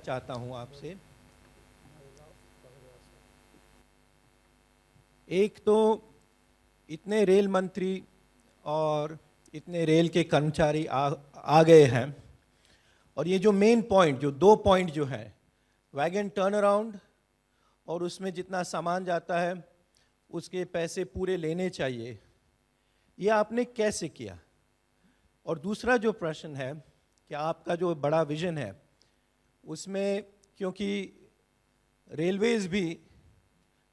चाहता हूं आपसे। एक तो इतने रेल मंत्री और इतने रेल के कर्मचारी आ गए हैं, और ये जो मेन पॉइंट, जो 2 पॉइंट जो है, वैगन टर्न अराउंड और उसमें जितना सामान जाता है उसके पैसे पूरे लेने चाहिए, ये आपने कैसे किया? और दूसरा जो प्रश्न है कि आपका जो बड़ा विजन है उसमें, क्योंकि रेलवेज भी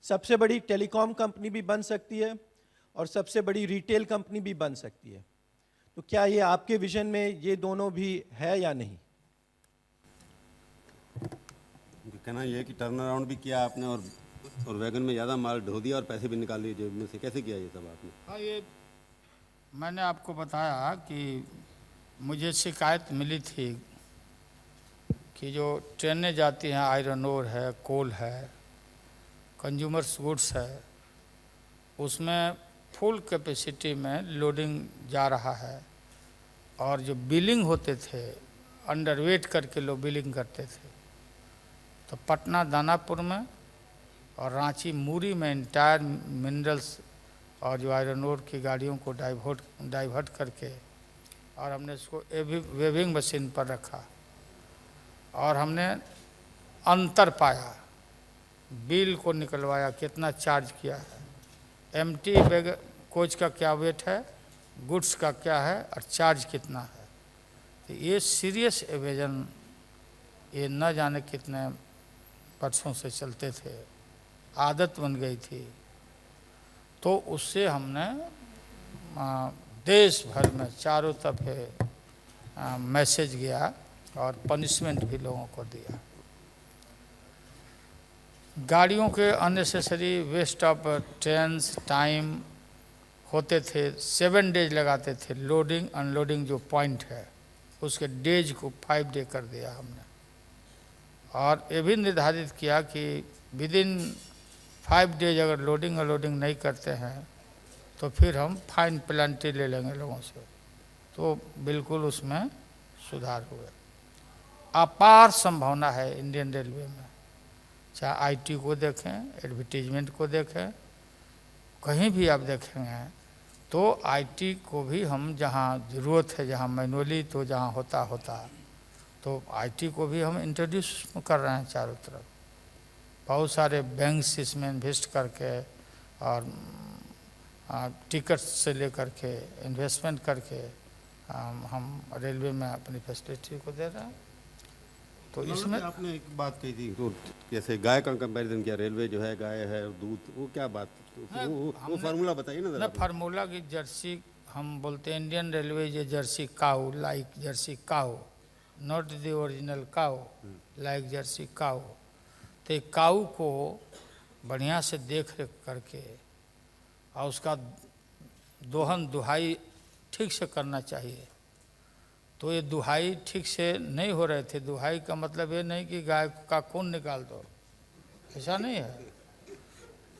सबसे बड़ी टेलीकॉम कंपनी भी बन सकती है और सबसे बड़ी रिटेल कंपनी भी बन सकती है, तो क्या ये आपके विजन में ये दोनों भी है या नहीं? कहना यह है कि टर्न अराउंड भी किया आपने और वैगन में ज़्यादा माल ढो दिया और पैसे भी निकाल लिए जेब में से, कैसे किया ये सब आपने? हाँ, ये मैंने आपको बताया कि मुझे शिकायत मिली थी कि जो ट्रेनें जाती हैं, आयरन ओर है, कोल है, कंज्यूमर्स गुड्स है, उसमें फुल कैपेसिटी में लोडिंग जा रहा है और जो बिलिंग होते थे अंडरवेट करके लोग बिलिंग करते थे। तो पटना दानापुर में और रांची मूरी में इंटायर मिनरल्स और जो आयरन ओर की गाड़ियों को डाइवर्ट करके और हमने इसको वेविंग मशीन पर रखा और हमने अंतर पाया, बिल को निकलवाया, कितना चार्ज किया है, एम्प्टी बैग कोच का क्या वेट है, गुड्स का क्या है और चार्ज कितना है। तो ये सीरियस एवेजन ये न जाने कितने वर्षों से चलते थे, आदत बन गई थी। तो उससे हमने देश भर में चारों तरफ मैसेज गया और पनिशमेंट भी लोगों को दिया। गाड़ियों के unnecessary waste of trains time होते थे, 7 डेज लगाते थे लोडिंग अनलोडिंग जो पॉइंट है उसके डेज को 5 डे कर दिया हमने। और ये भी निर्धारित किया कि विदिन 5 डेज अगर लोडिंग अनलोडिंग नहीं करते हैं तो फिर हम फाइन पेनल्टी ले लेंगे लोगों से। तो बिल्कुल उसमें सुधार हुआ। अपार संभावना है इंडियन रेलवे में, चाहे आईटी को देखें, एडवर्टीजमेंट को देखें, कहीं भी आप देखेंगे तो आईटी को भी हम जहाँ ज़रूरत है, जहाँ मैनुअली तो जहाँ होता तो आईटी को भी हम इंट्रोड्यूस कर रहे हैं चारों तरफ। बहुत सारे बैंक्स इसमें इन्वेस्ट करके और टिकट से लेकर के इन्वेस्टमेंट करके हम रेलवे में अपनी फैसिलिटी को दे रहे हैं। तो इसमें आपने एक बात कही थी, तो जैसे गाय का कंपैरिजन किया, रेलवे जो है गाय है और दूध, वो क्या बात, वो फार्मूला बताइए ना जरा। फार्मूला की जर्सी हम बोलते हैं, इंडियन रेलवे ये Jersey cow, like Jersey cow, not the original cow, like Jersey cow. तो काऊ को बढ़िया से देख रेख करके और उसका दोहन दुहाई ठीक से करना चाहिए। तो ये दुहाई ठीक से नहीं हो रहे थे। दुहाई का मतलब ये नहीं कि गाय का खून निकाल दो, ऐसा नहीं है।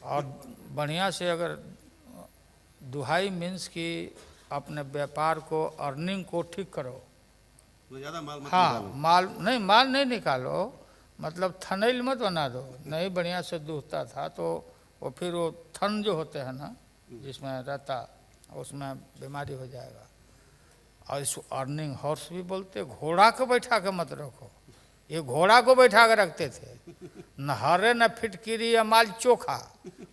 और बढ़िया से अगर दुहाई मीन्स कि अपने व्यापार को, अर्निंग को ठीक करो। तो ज़्यादा माल मत हाँ, माल नहीं निकालो, मतलब थनैल मत बना दो। नहीं बढ़िया से दूहता था तो वो फिर वो थन जो होते हैं ना जिसमें रहता, उसमें बीमारी हो जाएगा। और इसको अर्निंग हॉर्स भी बोलते। घोड़ा को बैठा के मत रखो, ये घोड़ा को बैठा के रखते थे, न हरे न फिटकिरी या माल चोखा।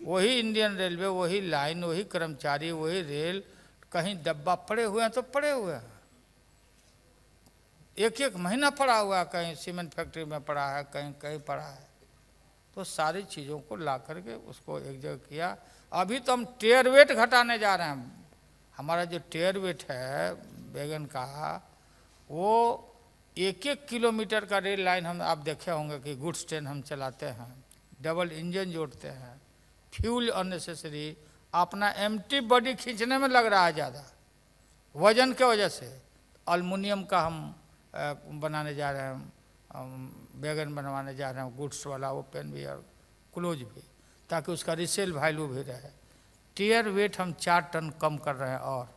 वही इंडियन रेलवे, वही लाइन, वही कर्मचारी, वही रेल। कहीं डब्बा पड़े हुए हैं तो पड़े हुए हैं, एक महीना पड़ा हुआ है, कहीं सीमेंट फैक्ट्री में पड़ा है, कहीं पड़ा है। तो सारी चीज़ों को ला करके उसको एक जगह किया। अभी तो हम टेयर वेट घटाने जा रहे हैं। हमारा जो टेयर वेट है वैगन का, वो 1-1 किलोमीटर का रेल लाइन हम, आप देखे होंगे कि गुड्स ट्रेन हम चलाते हैं, डबल इंजन जोड़ते हैं, फ्यूल अननेसेसरी, अपना एम्प्टी बॉडी खींचने में लग रहा है ज़्यादा वजन के वजह से। एल्युमिनियम का हम बनाने जा रहे हैं, वैगन बनवाने जा रहे हैं, गुड्स वाला, ओपन भी और क्लोज भी, ताकि उसका रिसेल वैल्यू भी रहे। टियर वेट हम 4 टन कम कर रहे हैं। और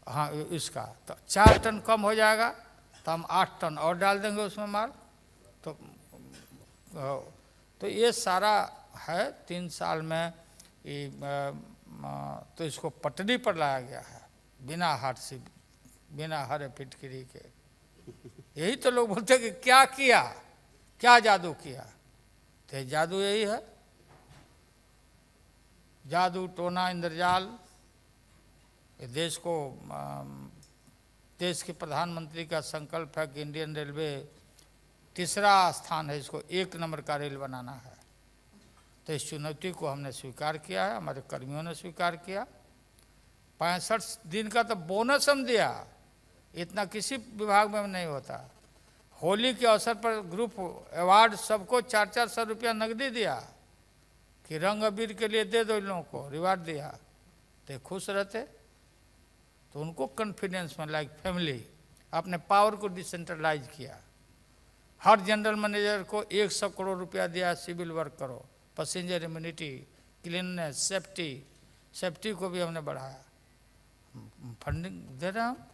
हाँ, इसका तो 4 टन कम हो जाएगा तो हम 8 टन और डाल देंगे उसमें माल, तो तो ये सारा है 3 साल में ये तो इसको पटरी पर लाया गया है बिना हाथ से, बिना हरे फिटकरी के। यही तो लोग बोलते हैं कि क्या किया, क्या जादू किया, तो जादू यही है, जादू टोना इंद्रजाल। ये देश को देश के प्रधानमंत्री का संकल्प है कि इंडियन रेलवे तीसरा स्थान है, इसको 1 नंबर का रेल बनाना है। तो इस चुनौती को हमने स्वीकार किया है, हमारे कर्मियों ने स्वीकार किया। 65 दिन का तो बोनस हम दिया, इतना किसी विभाग में नहीं होता। होली के अवसर पर ग्रुप अवार्ड सबको 400 रुपया नकदी दिया कि रंग अबीर के लिए दे दो इन लोगों को, रिवार्ड दिया, तो खुश रहते। तो उनको कॉन्फिडेंस में लाइक फैमिली अपने पावर को डिसेंट्रलाइज किया। हर जनरल मैनेजर को 100 करोड़ रुपया दिया, सिविल वर्क करो, पैसेंजर इम्यूनिटी, क्लीननेस, सेफ्टी को भी हमने बढ़ाया, फंडिंग दे रहे हैं।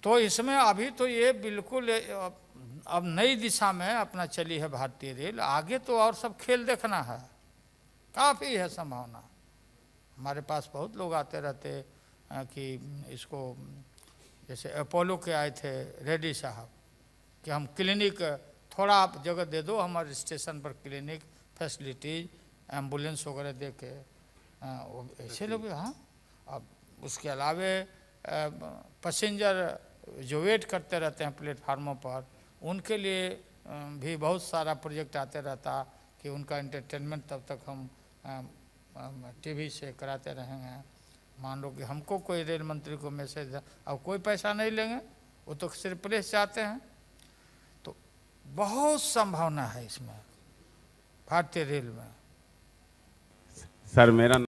तो इसमें अभी तो ये बिल्कुल अब नई दिशा में अपना चली है भारतीय रेल। आगे तो और सब खेल देखना है, काफ़ी है संभावना। हमारे पास बहुत लोग आते रहते कि इसको, जैसे अपोलो के आए थे रेड्डी साहब कि हम क्लिनिक थोड़ा आप जगह दे दो, हमारे स्टेशन पर क्लिनिक फैसिलिटीज एम्बुलेंस वगैरह दे के, ऐसे लोग। हाँ, अब उसके अलावे पैसेंजर जो वेट करते रहते हैं प्लेटफार्मों पर, उनके लिए भी बहुत सारा प्रोजेक्ट आते रहता कि उनका एंटरटेनमेंट तब तक हम टीवी से कराते रहेंगे। मान लो कि हमको कोई रेल मंत्री को मैसेज, अब कोई पैसा नहीं लेंगे, वो तो सिर्फ प्रेस चाहते हैं। तो बहुत संभावना है इसमें भारतीय रेल में। सर मेरा